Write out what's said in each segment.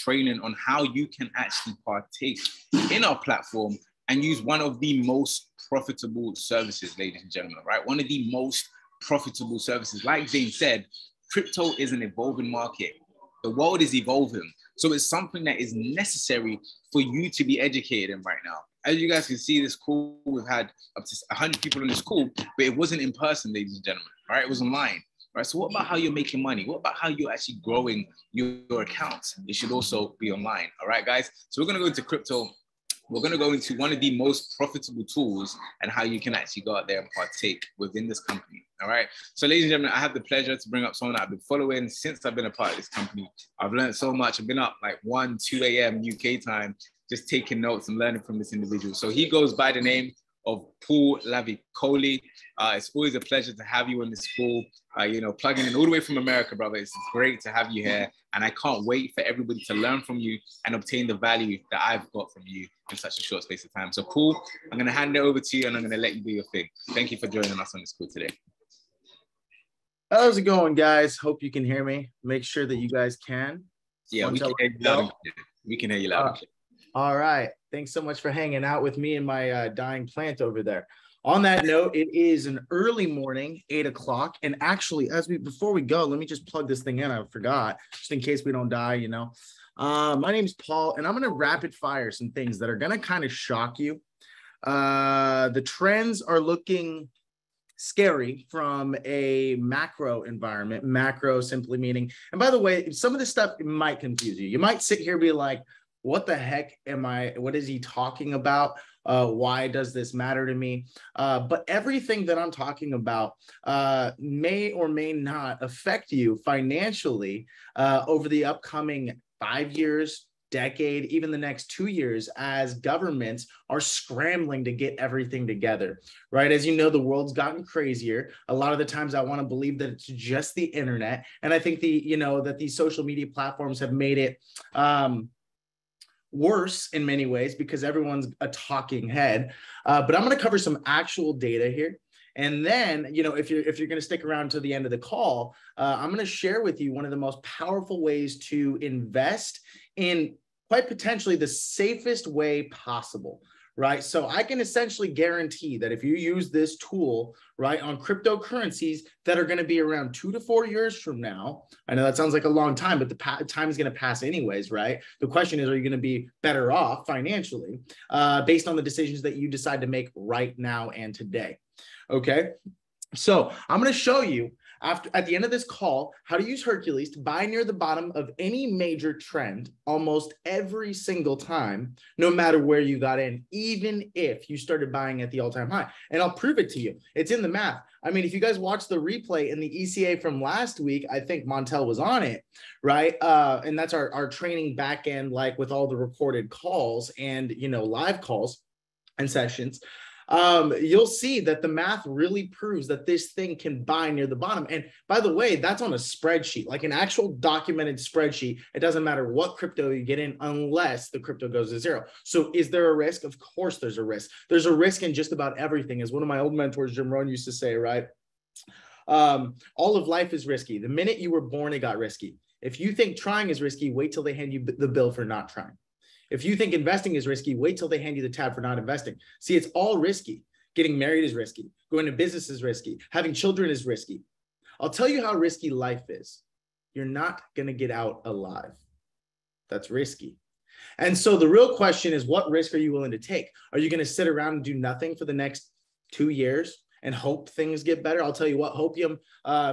training on how you can actually partake in our platform and use one of the most profitable services, ladies and gentlemen, right? One of the most profitable services. Like James said, crypto is an evolving market. The world is evolving. So it's something that is necessary for you to be educated in right now. As you guys can see, this call, we've had up to 100 people on this call, but it wasn't in person, ladies and gentlemen, right? It was online, right? So what about how you're making money? What about how you're actually growing your accounts? It should also be online, all right, guys? So we're going to go into crypto. We're going to go into one of the most profitable tools and how you can actually go out there and partake within this company. All right. So ladies and gentlemen, I have the pleasure to bring up someone that I've been following since I've been a part of this company. I've learned so much. I've been up like 1, 2 a.m. UK time, just taking notes and learning from this individual. So he goes by the name of Paul Lavicoli. It's always a pleasure to have you on this call. You know, plugging in all the way from America, brother. It's great to have you here. And I can't wait for everybody to learn from you and obtain the value that I've got from you in such a short space of time. So Paul, I'm going to hand it over to you and I'm going to let you do your thing. Thank you for joining us on this call today. How's it going, guys? Hope you can hear me. Make sure that you guys can. Yeah, we can hear you loud and clear. We can hear you loud and clear. All right. Thanks so much for hanging out with me and my dying plant over there. On that note, it is an early morning, 8 o'clock. And actually, before we go, let me just plug this thing in. I forgot, just in case we don't die, you know. My name is Paul, and I'm going to rapid fire some things that are going to kind of shock you. The trends are looking scary from a macro environment. Macro simply meaning, and by the way, some of this stuff might confuse you. You might sit here and be like, what the heck what is he talking about? Why does this matter to me? But everything that I'm talking about may or may not affect you financially over the upcoming 5 years, decade, even the next 2 years, as governments are scrambling to get everything together, right? As you know, the world's gotten crazier. A lot of the times I want to believe that it's just the internet. And I think that these social media platforms have made it worse in many ways because everyone's a talking head. But I'm going to cover some actual data here. And then, if you're going to stick around to the end of the call, I'm going to share with you one of the most powerful ways to invest in quite potentially the safest way possible, right? So I can essentially guarantee that if you use this tool, right, on cryptocurrencies that are going to be around 2 to 4 years from now, I know that sounds like a long time, but the time is going to pass anyways, right? The question is, are you going to be better off financially based on the decisions that you decide to make right now and today? Okay. So I'm going to show you at the end of this call, how to use Hercules to buy near the bottom of any major trend almost every single time, no matter where you got in, even if you started buying at the all-time high. And I'll prove it to you. It's in the math. I mean, if you guys watch the replay in the ECA from last week, I think Montel was on it, right? And that's our training back end, like with all the recorded calls and, live calls and sessions. You'll see that the math really proves that this thing can buy near the bottom. And by the way, that's on a spreadsheet, like an actual documented spreadsheet. It doesn't matter what crypto you get in unless the crypto goes to zero. So is there a risk? Of course there's a risk. There's a risk in just about everything, as one of my old mentors, Jim Rohn, used to say, right? All of life is risky. The minute you were born, it got risky. If you think trying is risky, wait till they hand you the bill for not trying. If you think investing is risky, wait till they hand you the tab for not investing. See, it's all risky. Getting married is risky. Going to business is risky. Having children is risky. I'll tell you how risky life is. You're not going to get out alive. That's risky. And so the real question is, what risk are you willing to take? Are you going to sit around and do nothing for the next 2 years and hope things get better? I'll tell you what, hopium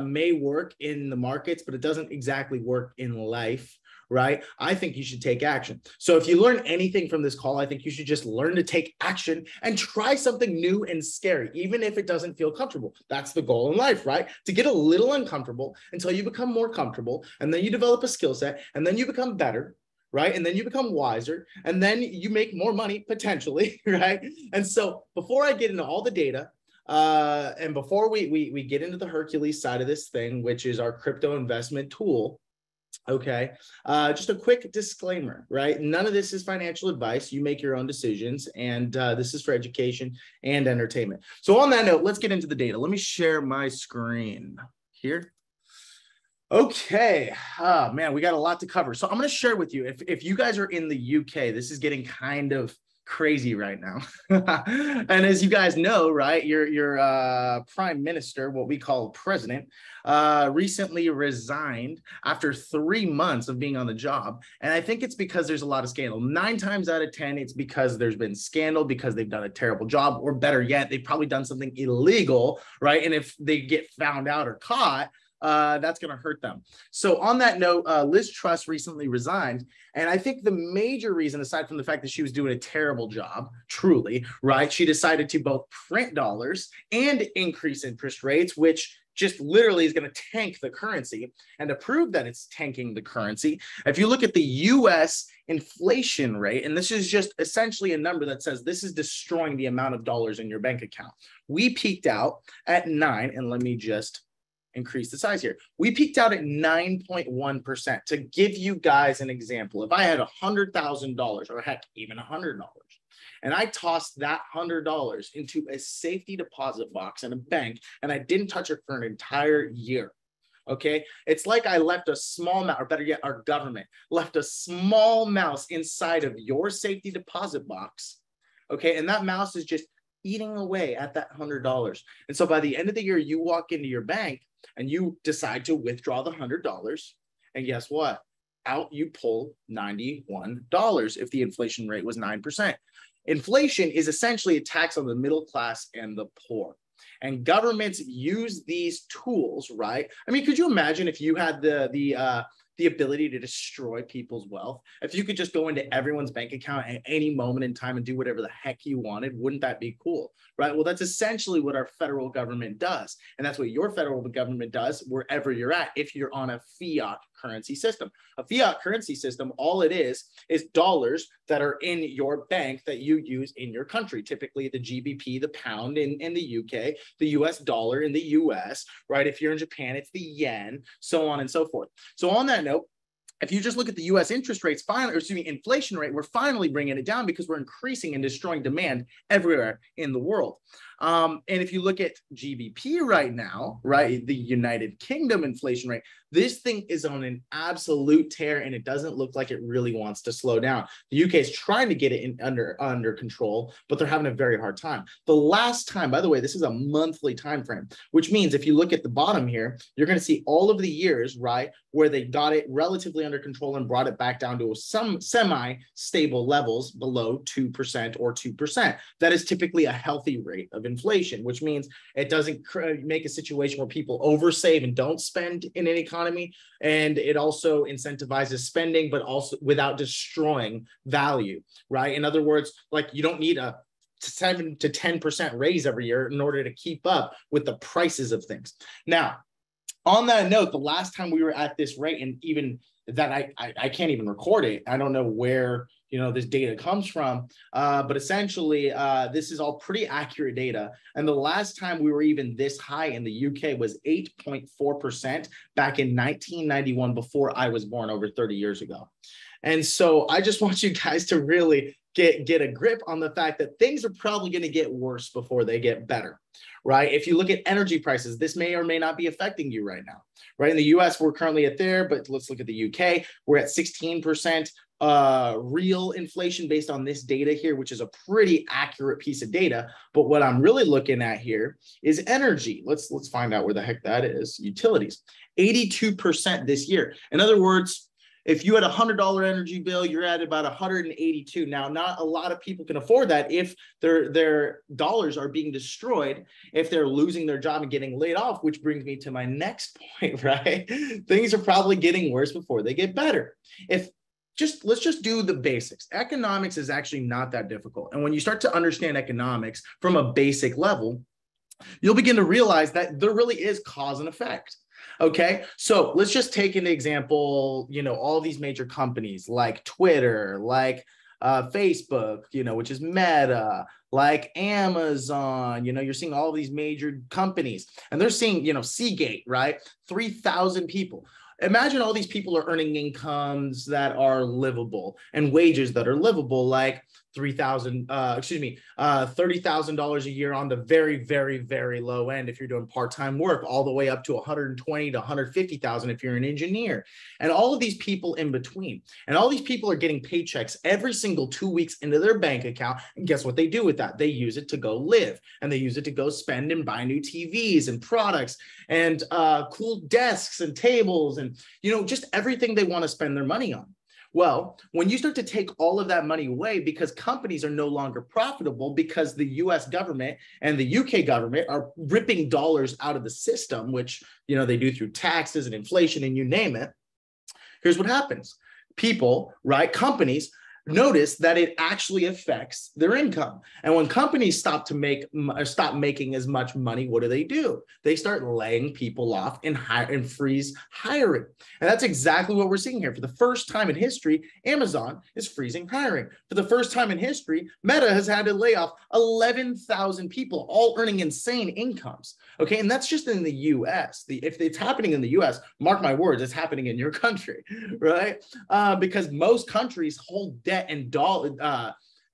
may work in the markets, but it doesn't exactly work in life. Right? I think you should take action. So if you learn anything from this call, I think you should just learn to take action and try something new and scary, even if it doesn't feel comfortable. That's the goal in life, right? To get a little uncomfortable until you become more comfortable, and then you develop a skill set, and then you become better, right? And then you become wiser, and then you make more money potentially, right? And so before I get into all the data, and before we get into the Hercules side of this thing, which is our crypto investment tool, okay, just a quick disclaimer, right? None of this is financial advice. You make your own decisions, and this is for education and entertainment. So on that note, let's get into the data. Let me share my screen here. Okay. Oh, man, we got a lot to cover. So I'm going to share with you, if you guys are in the UK, this is getting kind of crazy right now. And as you guys know, right, your prime minister, what we call president, recently resigned after 3 months of being on the job. And I think it's because there's a lot of scandal. 9 times out of 10, it's because there's been scandal, because they've done a terrible job, or better yet, they've probably done something illegal, right? And if they get found out or caught, that's going to hurt them. So on that note, Liz Truss recently resigned. And I think the major reason, aside from the fact that she was doing a terrible job, truly, right, she decided to both print dollars and increase interest rates, which just literally is going to tank the currency. And to prove that it's tanking the currency, if you look at the US inflation rate, and this is just essentially a number that says this is destroying the amount of dollars in your bank account. We peaked out at 9, and let me just increase the size here. We peaked out at 9.1%. To give you guys an example, if I had $100,000, or heck, even $100, and I tossed that $100 into a safety deposit box in a bank, and I didn't touch it for an entire year, okay? It's like I left a small mouse, or better yet, our government left a small mouse inside of your safety deposit box, okay? And that mouse is just eating away at that $100. And so by the end of the year, you walk into your bank and you decide to withdraw the $100. And guess what? Out you pull $91 if the inflation rate was 9%. Inflation is essentially a tax on the middle class and the poor. And governments use these tools, right? I mean, could you imagine if you had the ability to destroy people's wealth? If you could just go into everyone's bank account at any moment in time and do whatever the heck you wanted, wouldn't that be cool, right? Well, that's essentially what our federal government does. And that's what your federal government does wherever you're at, if you're on a fiat currency system. A fiat currency system, all it is dollars that are in your bank that you use in your country, typically the GBP, the pound in the UK, the US dollar in the US, right? If you're in Japan, it's the yen, so on and so forth. So on that note, if you just look at the US interest rates, inflation rate, we're finally bringing it down because we're increasing and destroying demand everywhere in the world. And if you look at GBP right now, right, the United Kingdom inflation rate, this thing is on an absolute tear, and it doesn't look like it really wants to slow down. The UK is trying to get it under control, but they're having a very hard time. The last time, by the way, this is a monthly time frame, which means if you look at the bottom here, you're going to see all of the years, right, where they got it relatively under control and brought it back down to some semi-stable levels below 2% or 2%. That is typically a healthy rate of inflation, which means it doesn't make a situation where people oversave and don't spend in an economy. And it also incentivizes spending, but also without destroying value, right? In other words, like you don't need a 7 to 10% raise every year in order to keep up with the prices of things. Now, on that note, the last time we were at this rate, and even that I can't even record it. I don't know where this data comes from, but essentially this is all pretty accurate data. And the last time we were even this high in the UK was 8.4% back in 1991, before I was born, over 30 years ago. And so I just want you guys to really get a grip on the fact that things are probably going to get worse before they get better, right? If you look at energy prices, this may or may not be affecting you right now, right? In the US, we're currently at there, but let's look at the UK. We're at 16% real inflation based on this data here, which is a pretty accurate piece of data. But what I'm really looking at here is energy. Let's find out where the heck that is. Utilities, 82% this year. In other words, if you had a $100 energy bill, you're at about 182. Now, not a lot of people can afford that if their dollars are being destroyed, if they're losing their job and getting laid off, which brings me to my next point, right? Things are probably getting worse before they get better. Let's just do the basics. Economics is actually not that difficult. And when you start to understand economics from a basic level, you'll begin to realize that there really is cause and effect. Okay, so let's just take an example, all these major companies like Twitter, like Facebook, which is Meta, like Amazon, you're seeing all these major companies, and they're seeing, Seagate, right? 3,000 people. imagine all these people are earning incomes that are livable and wages that are livable, like $30,000 a year on the very, very, very low end if you're doing part-time work, all the way up to 120 to 150,000 if you're an engineer, and all of these people in between. And all these people are getting paychecks every single 2 weeks into their bank account. And guess what they do with that? They use it to go live, and they use it to go spend and buy new TVs and products and cool desks and tables and, you know, just everything they want to spend their money on. Well, when you start to take all of that money away because companies are no longer profitable because the US government and the UK government are ripping dollars out of the system, which, you know, they do through taxes and inflation and you name it, here's what happens. People, right, companies notice that it actually affects their income. And when companies stop making as much money, what do? They start laying people off and freeze hiring. And that's exactly what we're seeing here. For the first time in history, Amazon is freezing hiring. For the first time in history, Meta has had to lay off 11,000 people, all earning insane incomes. Okay, and that's just in the US. If it's happening in the US, mark my words, it's happening in your country, right? Because most countries hold debt and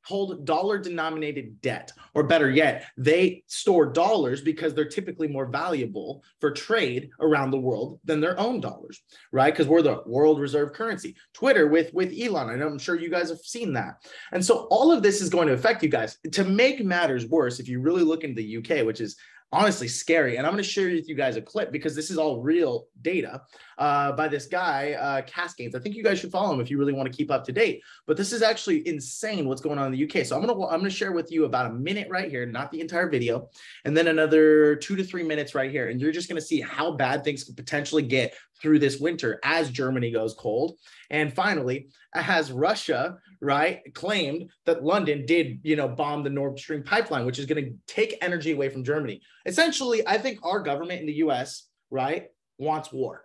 hold dollar-denominated debt, or better yet, they store dollars because they're typically more valuable for trade around the world than their own dollars, right? Because we're the world reserve currency. Twitter with Elon, and I'm sure you guys have seen that. And so all of this is going to affect you guys. To make matters worse, if you really look into the UK, which is honestly scary. And I'm going to share with you guys a clip because this is all real data by this guy, Cascades. I think you guys should follow him if you really want to keep up to date. But this is actually insane what's going on in the UK. So I'm going to share with you about a minute right here, not the entire video, and then another 2 to 3 minutes right here. And you're just going to see how bad things could potentially get through this winter as Germany goes cold. And finally, has Russia, right, claimed that London did, you know, bomb the Nord Stream pipeline, which is going to take energy away from Germany. Essentially, I think our government in the US, right, wants war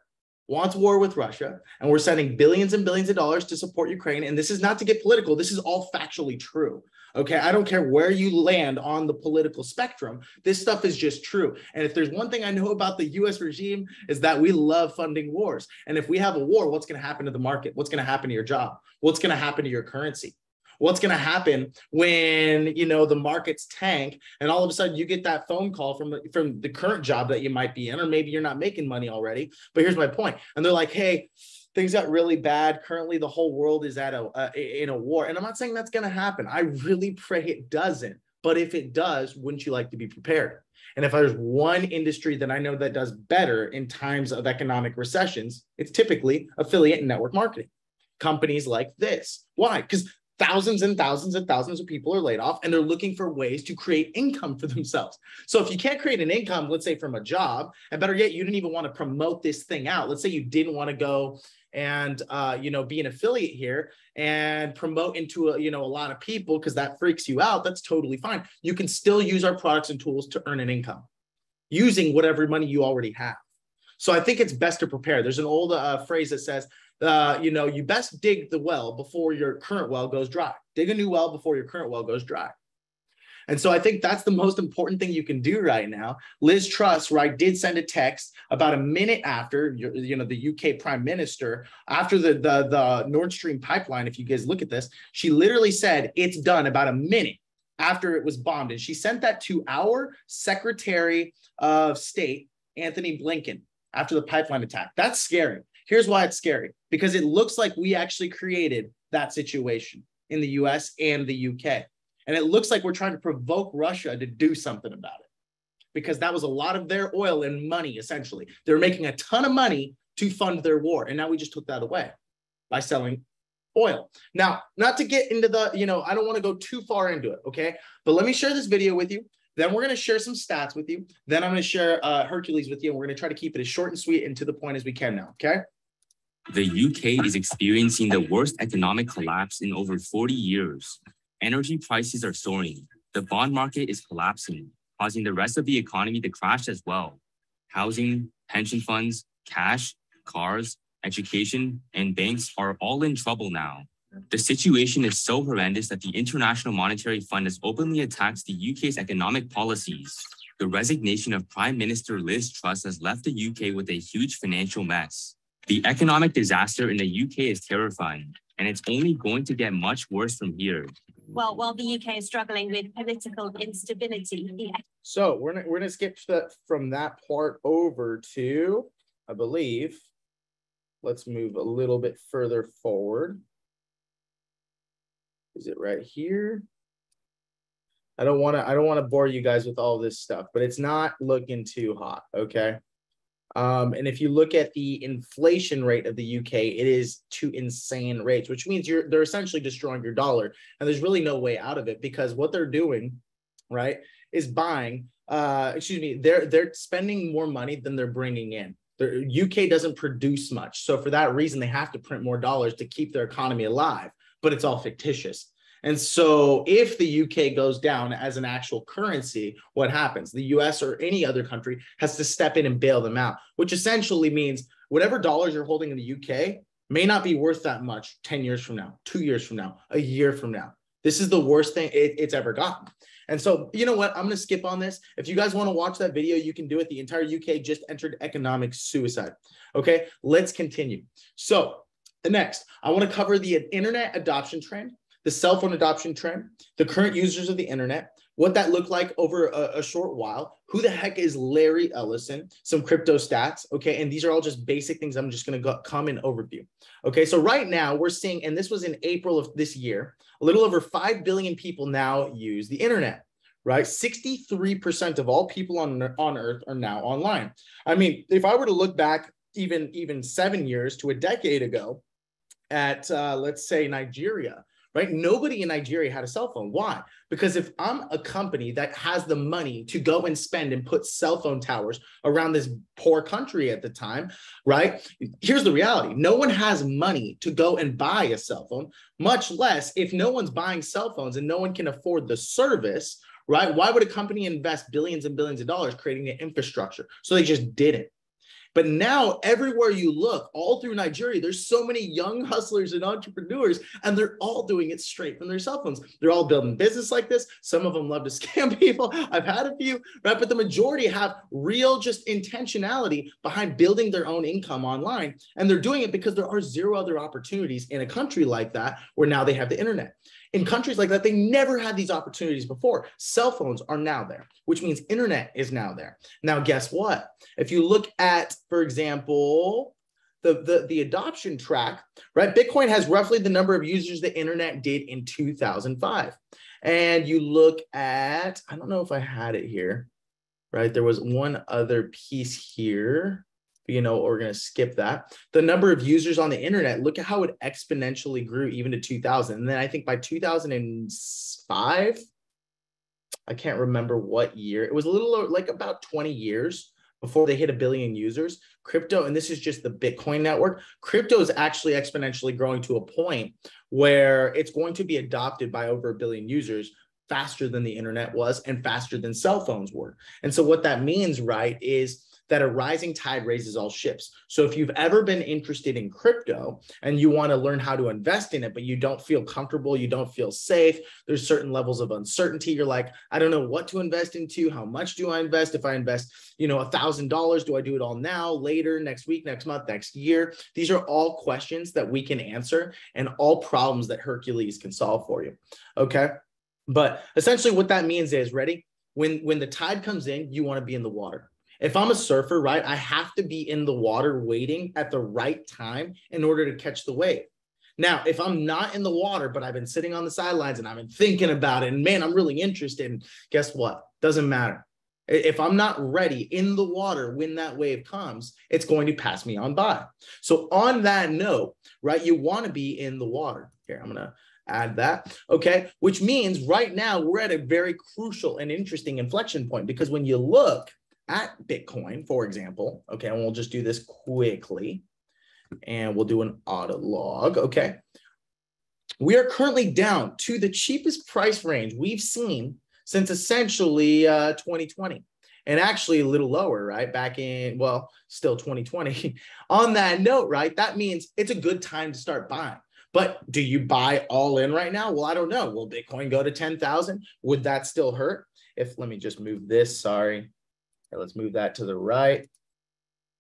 with Russia. And we're sending billions and billions of dollars to support Ukraine. And this is not to get political. This is all factually true. Okay, I don't care where you land on the political spectrum. This stuff is just true. And if there's one thing I know about the US regime is that we love funding wars. And if we have a war, what's going to happen to the market? What's going to happen to your job? What's going to happen to your currency? What's going to happen when, you know, the markets tank and all of a sudden you get that phone call from the current job that you might be in, or maybe you're not making money already. But here's my point. And they're like, hey, things got really bad. Currently, the whole world is in a war. And I'm not saying that's going to happen. I really pray it doesn't. But if it does, wouldn't you like to be prepared? And if there's one industry that I know that does better in times of economic recessions, it's typically affiliate and network marketing. Companies like this. Why? Because thousands and thousands and thousands of people are laid off and they're looking for ways to create income for themselves. So if you can't create an income, let's say from a job, and better yet, you didn't even want to promote this thing out. Let's say you didn't want to go and, you know, be an affiliate here and promote into, a lot of people because that freaks you out. That's totally fine. You can still use our products and tools to earn an income using whatever money you already have. So I think it's best to prepare. There's an old phrase that says, you best dig the well before your current well goes dry. Dig a new well before your current well goes dry. And so I think that's the most important thing you can do right now. Liz Truss, right, did send a text about a minute after, the UK Prime Minister, after the Nord Stream pipeline. If you guys look at this, she literally said it's done about a minute after it was bombed. And she sent that to our Secretary of State, Anthony Blinken, after the pipeline attack. That's scary. Here's why it's scary, because it looks like we actually created that situation in the US and the UK. And it looks like we're trying to provoke Russia to do something about it, because that was a lot of their oil and money, essentially. They're making a ton of money to fund their war. And now we just took that away by selling oil. Now, not to get into the, I don't want to go too far into it, okay? But let me share this video with you. Then we're going to share some stats with you. Then I'm going to share Hercules with you. And we're going to try to keep it as short and sweet and to the point as we can now, okay? The UK is experiencing the worst economic collapse in over 40 years. Energy prices are soaring. The bond market is collapsing, causing the rest of the economy to crash as well. Housing, pension funds, cash, cars, education, and banks are all in trouble now. The situation is so horrendous that the International Monetary Fund has openly attacked the UK's economic policies. The resignation of Prime Minister Liz Truss has left the UK with a huge financial mess. The economic disaster in the UK is terrifying, and it's only going to get much worse from here. Well, while the UK is struggling with political instability, So we're gonna skip from that part over to, I believe, let's move a little bit further forward. Is it right here? I don't want to bore you guys with all this stuff, but it's not looking too hot, okay? And if you look at the inflation rate of the UK, it is to insane rates, which means they're essentially destroying your dollar, and there's really no way out of it, because what they're doing, right, is buying. They're spending more money than they're bringing in. The UK doesn't produce much, so for that reason, they have to print more dollars to keep their economy alive. But it's all fictitious. And so if the UK goes down as an actual currency, what happens? The US or any other country has to step in and bail them out, which essentially means whatever dollars you're holding in the UK may not be worth that much 10 years from now, 2 years from now, a year from now. This is the worst thing it's ever gotten. And so, you know what? I'm going to skip on this. If you guys want to watch that video, you can do it. The entire UK just entered economic suicide. Okay, let's continue. So the next, I want to cover the internet adoption trend, the cell phone adoption trend, the current users of the internet, what that looked like over a short while, who the heck is Larry Ellison, some crypto stats, okay? And these are all just basic things I'm just going to come in overview. Okay, so right now we're seeing, and this was in April of this year, a little over 5 billion people now use the internet, right? 63% of all people on Earth are now online. I mean, if I were to look back even 7 years to a decade ago at, let's say, Nigeria, right? Nobody in Nigeria had a cell phone. Why? Because if I'm a company that has the money to go and spend and put cell phone towers around this poor country at the time, right? Here's the reality. No one has money to go and buy a cell phone, much less if no one's buying cell phones and no one can afford the service, right? Why would a company invest billions and billions of dollars creating the infrastructure? So they just didn't. But now everywhere you look, all through Nigeria, there's so many young hustlers and entrepreneurs, and they're all doing it straight from their cell phones. They're all building business like this. Some of them love to scam people. I've had a few, right? But the majority have real just intentionality behind building their own income online. And they're doing it because there are zero other opportunities in a country like that where now they have the internet. In countries like that, they never had these opportunities before. Cell phones are now there, which means internet is now there. Now, guess what? If you look at, for example, the adoption track, right? Bitcoin has roughly the number of users the internet did in 2005. And you look at, I don't know if I had it here, right? There was one other piece here. You know, we're going to skip that. The number of users on the internet, look at how it exponentially grew even to 2000. And then I think by 2005, I can't remember what year. It was a little like about 20 years before they hit 1 billion users. Crypto, and this is just the Bitcoin network, crypto is actually exponentially growing to a point where it's going to be adopted by over 1 billion users faster than the internet was and faster than cell phones were. And so what that means, right, is that a rising tide raises all ships. So if you've ever been interested in crypto and you want to learn how to invest in it, but you don't feel comfortable, you don't feel safe, there's certain levels of uncertainty. You're like, I don't know what to invest into. How much do I invest? If I invest, you know, $1,000, do I do it all now, later, next week, next month, next year? These are all questions that we can answer and all problems that Hercules can solve for you. Okay. But essentially what that means is, ready? When the tide comes in, you want to be in the water. If I'm a surfer, right, I have to be in the water waiting at the right time in order to catch the wave. Now, if I'm not in the water, but I've been sitting on the sidelines and I've been thinking about it, and man, I'm really interested, and guess what? Doesn't matter. If I'm not ready in the water when that wave comes, it's going to pass me on by. So on that note, right, you want to be in the water. Here, I'm going to add that, okay? Which means right now we're at a very crucial and interesting inflection point, because when you look at Bitcoin, for example, okay, and we'll just do this quickly, and we'll do an auto log, okay? We are currently down to the cheapest price range we've seen since essentially 2020, and actually a little lower, right? Back in, well, still 2020. On that note, right, that means it's a good time to start buying. But do you buy all in right now? Well, I don't know. Will Bitcoin go to 10,000? Would that still hurt? Let me just move this, sorry. Let's move that to the right.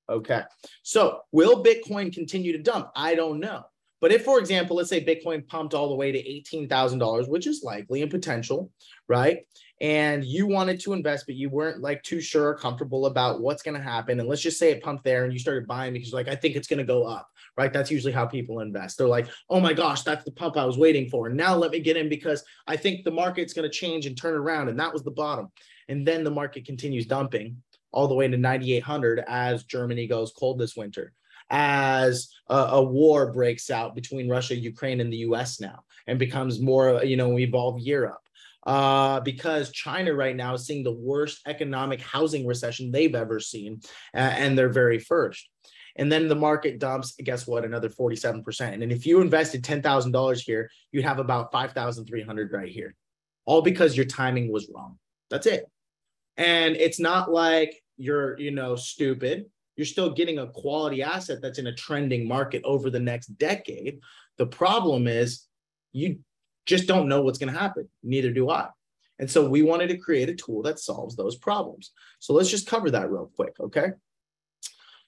Okay. So will Bitcoin continue to dump? I don't know. But if, for example, let's say Bitcoin pumped all the way to $18,000, which is likely and potential, right? And you wanted to invest, but you weren't like too sure or comfortable about what's going to happen. And let's just say it pumped there and you started buying because like, I think it's going to go up, right? That's usually how people invest. They're like, oh my gosh, that's the pump I was waiting for. And now let me get in because I think the market's going to change and turn around. And that was the bottom. And then the market continues dumping all the way to 9,800 as Germany goes cold this winter, as a war breaks out between Russia, Ukraine, and the US now, and becomes more, evolve Europe. Because China right now is seeing the worst economic housing recession they've ever seen, and they're very first. And then the market dumps, guess what, another 47%. And if you invested $10,000 here, you'd have about 5,300 right here, all because your timing was wrong. That's it. And it's not like you're, stupid. You're still getting a quality asset that's in a trending market over the next decade. The problem is you just don't know what's going to happen. Neither do I. And so we wanted to create a tool that solves those problems. So let's just cover that real quick, okay?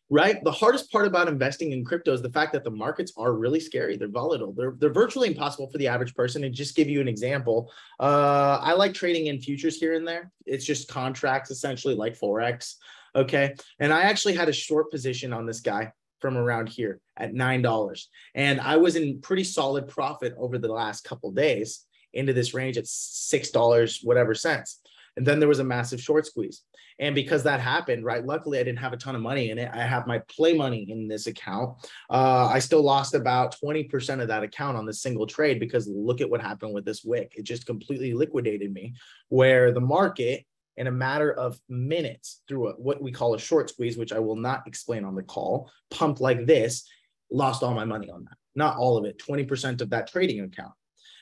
Right? The hardest part about investing in crypto is the fact that the markets are really scary. They're volatile. They're virtually impossible for the average person. And just give you an example, I like trading in futures here and there. It's just contracts, essentially like Forex. Okay. And I actually had a short position on this guy from around here at $9. And I was in pretty solid profit over the last couple of days into this range at $6, whatever cents. And then there was a massive short squeeze. And because that happened, right, luckily I didn't have a ton of money in it. I have my play money in this account. I still lost about 20% of that account on this single trade because look at what happened with this wick. It just completely liquidated me, where the market in a matter of minutes through what we call a short squeeze, which I will not explain on the call, pumped like this, lost all my money on that. Not all of it, 20% of that trading account.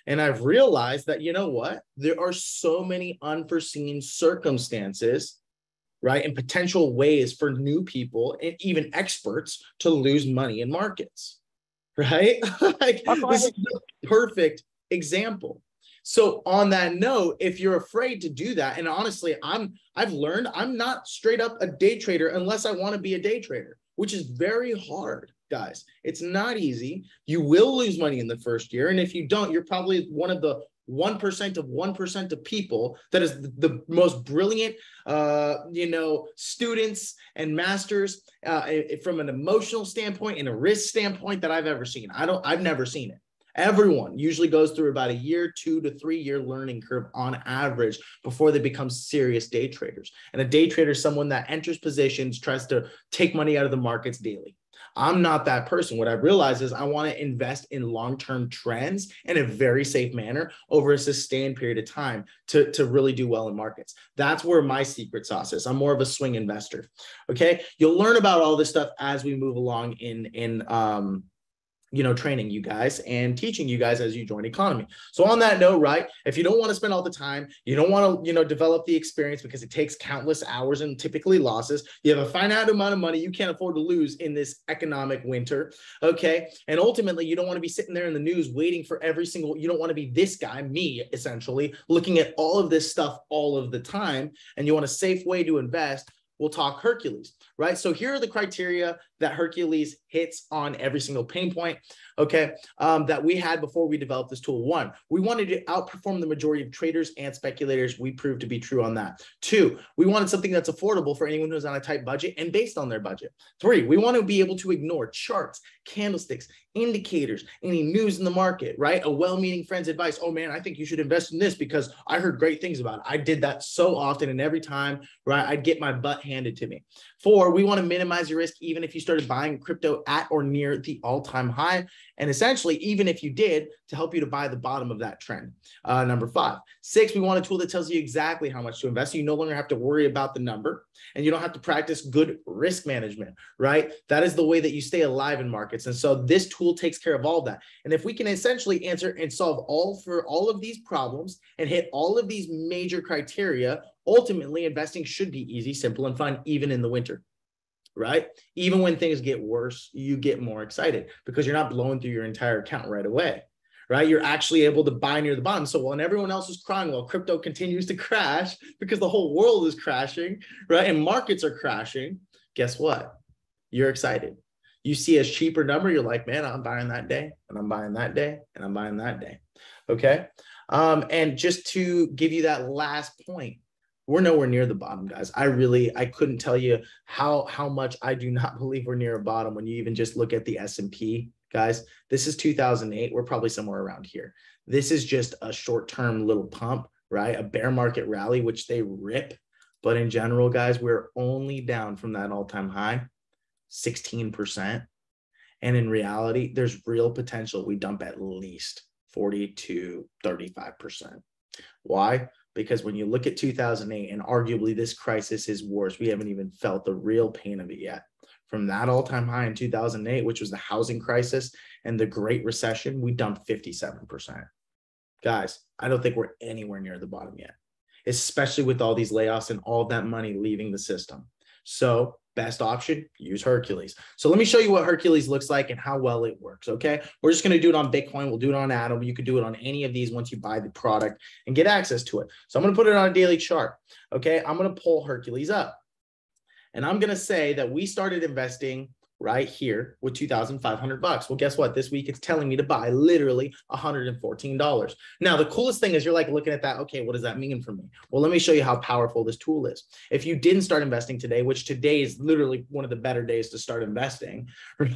And I've realized that, you know what? There are so many unforeseen circumstances, right? And potential ways for new people and even experts to lose money in markets, right? Like, this is the perfect example. So on that note, if you're afraid to do that, and honestly, I've learned I'm not straight up a day trader unless I want to be a day trader, which is very hard. Guys, it's not easy. You will lose money in the first year. And if you don't, you're probably one of the 1% of people that is the most brilliant, students and masters from an emotional standpoint and a risk standpoint that I've ever seen. I've never seen it. Everyone usually goes through about a 2 to 3 year learning curve on average before they become serious day traders. And a day trader is someone that enters positions, tries to take money out of the markets daily. I'm not that person. What I realized is I want to invest in long-term trends in a very safe manner over a sustained period of time to really do well in markets. That's where my secret sauce is. I'm more of a swing investor. Okay. You'll learn about all this stuff as we move along in training you guys and teaching you guys as you join economy. So on that note, right, if you don't want to spend all the time, you don't want to, develop the experience because it takes countless hours and typically losses. You have a finite amount of money you can't afford to lose in this economic winter. Okay. And ultimately, you don't want to be sitting there in the news waiting for you don't want to be this guy, me, essentially, looking at all of this stuff all of the time. And you want a safe way to invest. We'll talk Hercules, right? So here are the criteria that Hercules hits on every single pain point, okay, that we had before we developed this tool. 1, we wanted to outperform the majority of traders and speculators. We proved to be true on that. 2, we wanted something that's affordable for anyone who's on a tight budget and based on their budget. 3, we want to be able to ignore charts, candlesticks, indicators, any news in the market, right? A well-meaning friend's advice. Oh man, I think you should invest in this because I heard great things about it. I did that so often, and every time, right, I'd get my butt handed to me. 4, we want to minimize your risk even if you started buying crypto at or near the all-time high. And essentially, even if you did, to help you to buy the bottom of that trend. Number 5. 6, we want a tool that tells you exactly how much to invest. So you no longer have to worry about the number and you don't have to practice good risk management, right? That is the way that you stay alive in markets. And so this tool takes care of all that. And if we can essentially answer and solve all of these problems and hit all of these major criteria, ultimately investing should be easy, simple, and fun, even in the winter. Right? Even when things get worse, you get more excited because you're not blowing through your entire account right away, right? You're actually able to buy near the bottom. So when everyone else is crying, while crypto continues to crash because the whole world is crashing, right? And markets are crashing, guess what? you're excited. You see a cheaper number, you're like, man, I'm buying that day, and I'm buying that day, and I'm buying that day. Okay. And just to give you that last point, we're nowhere near the bottom, guys. I couldn't tell you how much I do not believe we're near a bottom when you even just look at the S&P, guys. This is 2008. We're probably somewhere around here. This is just a short-term little pump, right? A bear market rally, which they rip. But in general, guys, we're only down from that all-time high, 16%. And in reality, there's real potential. We dump at least 40 to 35%. Why? Because when you look at 2008, and arguably this crisis is worse, we haven't even felt the real pain of it yet. From that all-time high in 2008, which was the housing crisis and the Great Recession, we dumped 57%. Guys, I don't think we're anywhere near the bottom yet, especially with all these layoffs and all that money leaving the system. So best option, use Hercules. So let me show you what Hercules looks like and how well it works, okay? We're just going to do it on Bitcoin. We'll do it on Atom. You could do it on any of these once you buy the product and get access to it. So I'm going to put it on a daily chart, okay? I'm going to pull Hercules up. And I'm going to say that we started investing right here with $2,500. Well, guess what? This week it's telling me to buy literally $114. Now, the coolest thing is you're like looking at that. Okay, what does that mean for me? Well, let me show you how powerful this tool is. If you didn't start investing today, which today is literally one of the better days to start investing,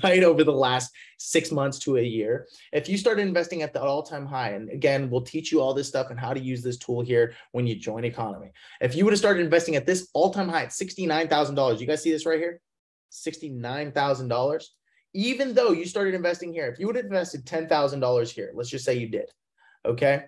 right? Over the last 6 months to a year, if you started investing at the all-time high, and again, we'll teach you all this stuff and how to use this tool here when you join Economy. If you would have started investing at this all-time high at $69,000, you guys see this right here? $69,000. Even though you started investing here, if you would have invested $10,000 here, let's just say you did, okay,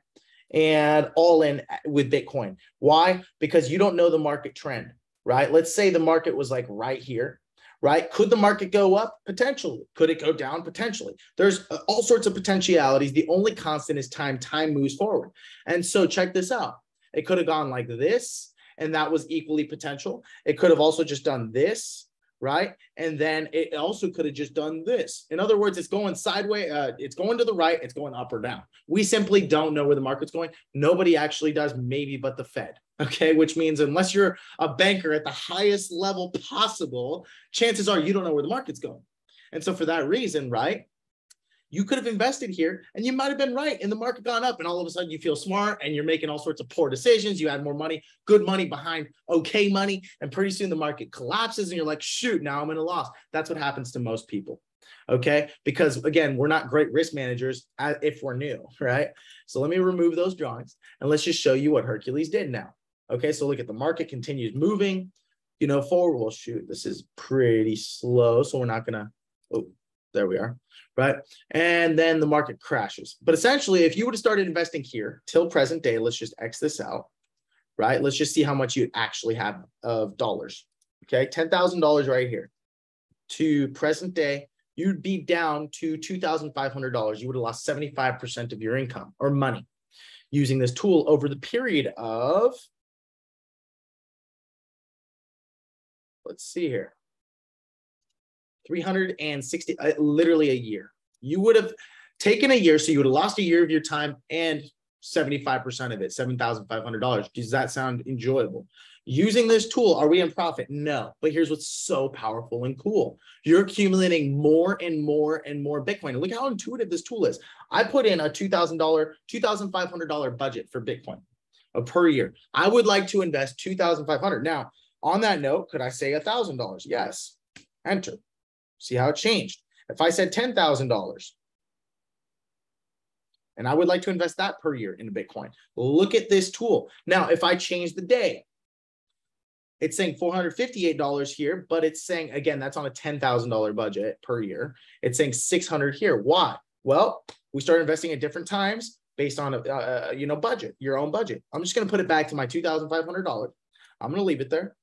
and all in with Bitcoin. Why? Because you don't know the market trend, right? Let's say the market was like right here, right? Could the market go up? Potentially. Could it go down? Potentially. There's all sorts of potentialities. The only constant is time. Time moves forward. And so check this out. It could have gone like this, and that was equally potential. It could have also just done this, right? And then it also could have just done this. In other words, it's going sideways, it's going to the right, it's going up or down. We simply don't know where the market's going. Nobody actually does, maybe but the Fed, okay? Which means unless you're a banker at the highest level possible, chances are you don't know where the market's going. And so for that reason, right, you could have invested here and you might have been right and the market gone up and all of a sudden you feel smart and you're making all sorts of poor decisions. You had more money, good money behind okay money, and pretty soon the market collapses and you're like, shoot, now I'm in a loss. That's what happens to most people, okay? Because again, we're not great risk managers if we're new, right? So let me remove those drawings and let's just show you what Hercules did now. Okay, so look at the market continues moving, you know, forward. Well, shoot, this is pretty slow, so we're not gonna, oh, there we are, right? And then the market crashes. But essentially, if you would have started investing here till present day, let's just X this out, right? Let's just see how much you actually have of dollars, okay? $10,000 right here. To present day, you'd be down to $2,500. You would have lost 75% of your income or money using this tool over the period of, let's see here, 360, literally a year. You would have taken a year, so you would have lost a year of your time and 75% of it, $7,500. Does that sound enjoyable? Using this tool, are we in profit? No, but here's what's so powerful and cool. You're accumulating more and more and more Bitcoin. And look how intuitive this tool is. I put in a $2,000, $2,500 budget for Bitcoin per year. I would like to invest $2,500. Now, on that note, could I say $1,000? Yes. Enter. See how it changed. If I said $10,000 and I would like to invest that per year into Bitcoin, look at this tool. Now, if I change the day, it's saying $458 here, but it's saying, again, that's on a $10,000 budget per year. It's saying $600 here. Why? Well, we started investing at different times based on a budget, your own budget. I'm just going to put it back to my $2,500. I'm going to leave it there.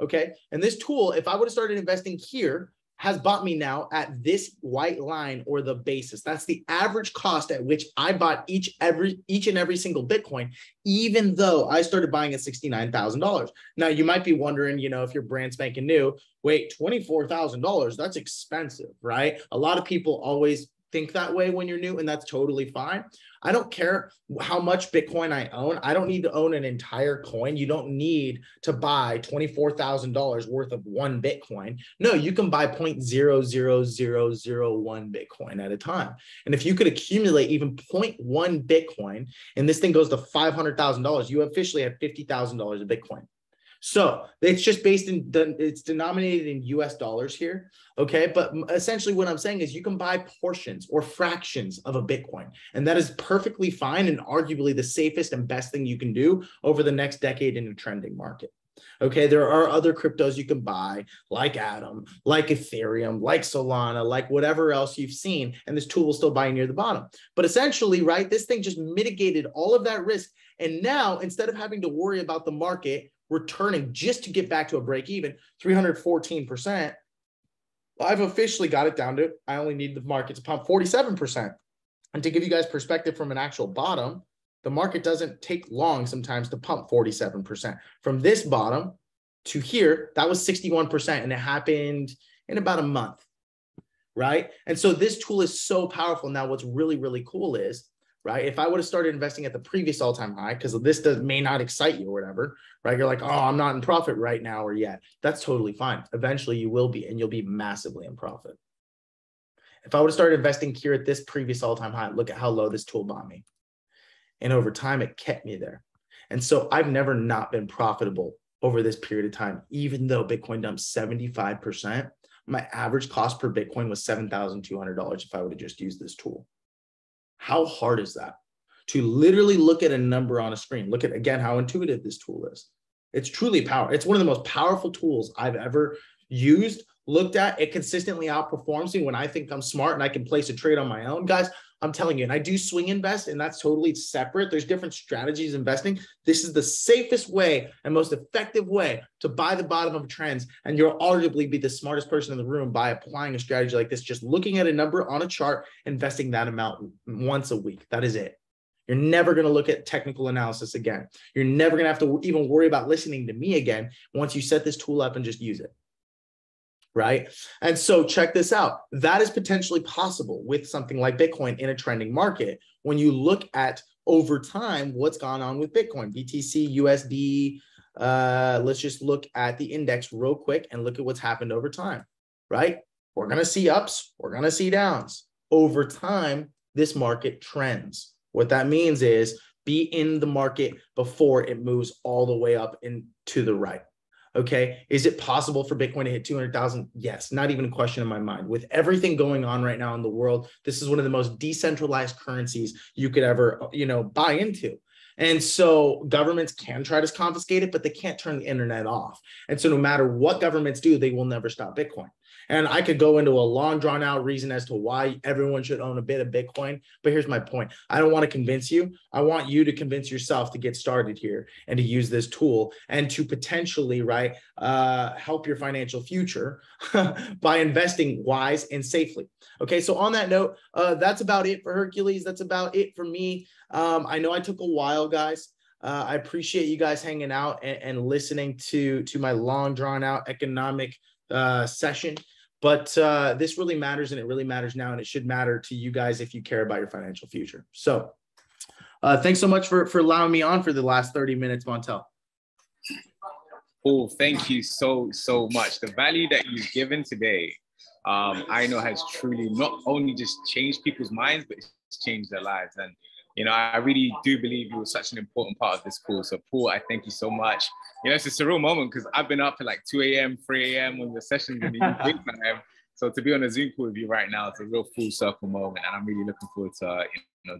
Okay. And this tool, if I would have started investing here, has bought me now at this white line or the basis. That's the average cost at which I bought each and every single Bitcoin, even though I started buying at $69,000. Now you might be wondering, if you're brand spanking new, wait, $24,000, that's expensive, right? A lot of people always think that way when you're new, and that's totally fine. I don't care how much Bitcoin I own. I don't need to own an entire coin. You don't need to buy $24,000 worth of one Bitcoin. No, you can buy 0.00001 Bitcoin at a time. And if you could accumulate even 0.1 Bitcoin, and this thing goes to $500,000, you officially have $50,000 of Bitcoin. So it's just it's denominated in US dollars here. Okay. But essentially what I'm saying is you can buy portions or fractions of a Bitcoin, and that is perfectly fine and arguably the safest and best thing you can do over the next decade in a trending market. Okay. There are other cryptos you can buy, like Atom, like Ethereum, like Solana, like whatever else you've seen. And this tool will still buy near the bottom. But essentially, right, this thing just mitigated all of that risk. And now, instead of having to worry about the market returning just to get back to a break even, 314%, I've officially got it down to, I only need the market to pump 47%. And to give you guys perspective from an actual bottom, the market doesn't take long sometimes to pump 47%. From this bottom to here, that was 61%, and it happened in about a month, right? And so this tool is so powerful. Now, what's really, really cool is, right, if I would have started investing at the previous all-time high, because this may not excite you or whatever, right? You're like, oh, I'm not in profit right now or yet. That's totally fine. Eventually you will be, and you'll be massively in profit. If I would have started investing here at this previous all-time high, look at how low this tool bought me. And over time, it kept me there. And so I've never not been profitable over this period of time. Even though Bitcoin dumped 75%, my average cost per Bitcoin was $7,200 if I would have just used this tool. How hard is that? To literally look at a number on a screen. Look at, again, how intuitive this tool is. It's truly powerful. It's one of the most powerful tools I've ever used, looked at. It consistently outperforms me when I think I'm smart and I can place a trade on my own. Guys, I'm telling you, and I do swing invest, and that's totally separate. There's different strategies investing. This is the safest way and most effective way to buy the bottom of trends. And you'll arguably be the smartest person in the room by applying a strategy like this, just looking at a number on a chart, investing that amount once a week. That is it. You're never going to look at technical analysis again. You're never going to have to even worry about listening to me again once you set this tool up and just use it. Right? And so check this out. That is potentially possible with something like Bitcoin in a trending market. When you look at over time, what's gone on with Bitcoin, BTC, USD, let's just look at the index real quick and look at what's happened over time, right? We're going to see ups. We're going to see downs. Over time, this market trends. What that means is be in the market before it moves all the way up and to the right. Okay. Is it possible for Bitcoin to hit 200,000? Yes. Not even a question in my mind. With everything going on right now in the world, this is one of the most decentralized currencies you could ever, buy into. And so governments can try to confiscate it, but they can't turn the internet off. And so no matter what governments do, they will never stop Bitcoin. And I could go into a long drawn out reason as to why everyone should own a bit of Bitcoin. But here's my point. I don't want to convince you. I want you to convince yourself to get started here and to use this tool and to potentially, right, help your financial future by investing wise and safely. Okay, so on that note, that's about it for Hercules. That's about it for me. I know I took a while, guys. I appreciate you guys hanging out and listening to my long drawn out economic session. But this really matters, and it really matters now, and it should matter to you guys if you care about your financial future. So thanks so much for allowing me on for the last 30 minutes, Montel. Paul, thank you so much. The value that you've given today, I know has truly not only just changed people's minds, but it's changed their lives. And I really do believe you were such an important part of this call. So Paul, I thank you so much. It's a surreal moment because I've been up at like 2 a.m., 3 a.m. when the session's in the UK time. So to be on a Zoom call with you right now, it's a real full circle moment. And I'm really looking forward to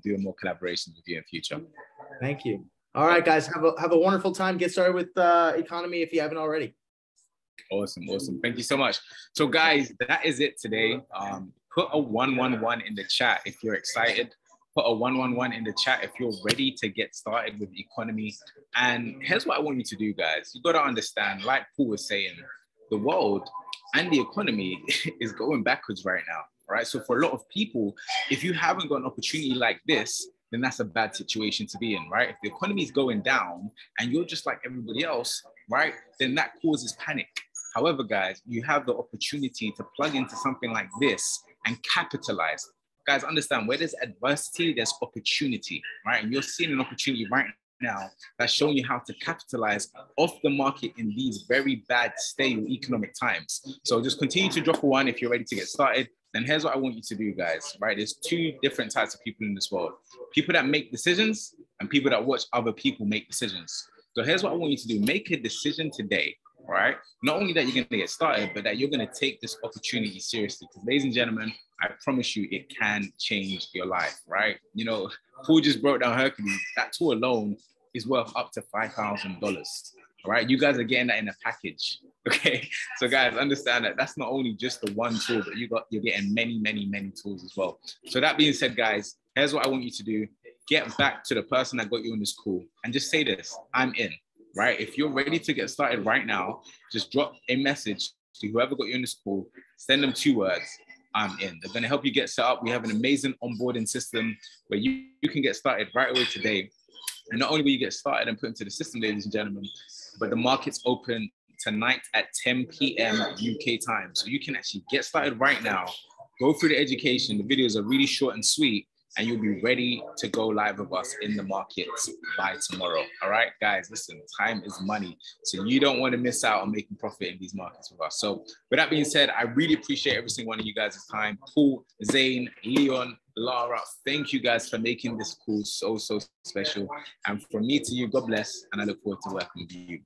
doing more collaborations with you in the future. Thank you. All right, guys, have a wonderful time. Get started with economy if you haven't already. Awesome. Thank you so much. So guys, that is it today. Put a 111 in the chat if you're excited. Put a 111 in the chat if you're ready to get started with the economy. And here's what I want you to do, guys. You got to understand, like Paul was saying, the world and the economy is going backwards right now, right? So for a lot of people, if you haven't got an opportunity like this, then that's a bad situation to be in, right? If the economy is going down and you're just like everybody else, right, then that causes panic. However, guys, you have the opportunity to plug into something like this and capitalize. guys, understand where there's adversity, there's opportunity, right? And you're seeing an opportunity right now that's showing you how to capitalize off the market in these very bad, stale economic times. So just continue to drop a one if you're ready to get started. And here's what I want you to do, guys, right? There's two different types of people in this world. People that make decisions and people that watch other people make decisions. So here's what I want you to do. Make a decision today, right? Not only that you're going to get started, but that you're going to take this opportunity seriously. Because ladies and gentlemen, I promise you, it can change your life, right? You know, Paul just broke down Hercules. That tool alone is worth up to $5,000, all right? You guys are getting that in a package, okay? So guys, understand that that's not only just the one tool, but you're getting many, many, many tools as well. So that being said, guys, here's what I want you to do. Get back to the person that got you on this call and just say this: I'm in, right? If you're ready to get started right now, just drop a message to whoever got you on this call, send them 2 words: I'm in. They're going to help you get set up. We have an amazing onboarding system where you can get started right away today. And not only will you get started and put into the system, ladies and gentlemen, but the market's open tonight at 10 p.m. UK time. So you can actually get started right now, go through the education. The videos are really short and sweet, and you'll be ready to go live with us in the markets by tomorrow. All right, guys, listen, time is money. So you don't want to miss out on making profit in these markets with us. So with that being said, I really appreciate every single one of you guys' time. Paul, Zane, Leon, Lara, thank you guys for making this call so special. And from me to you, God bless. And I look forward to working with you.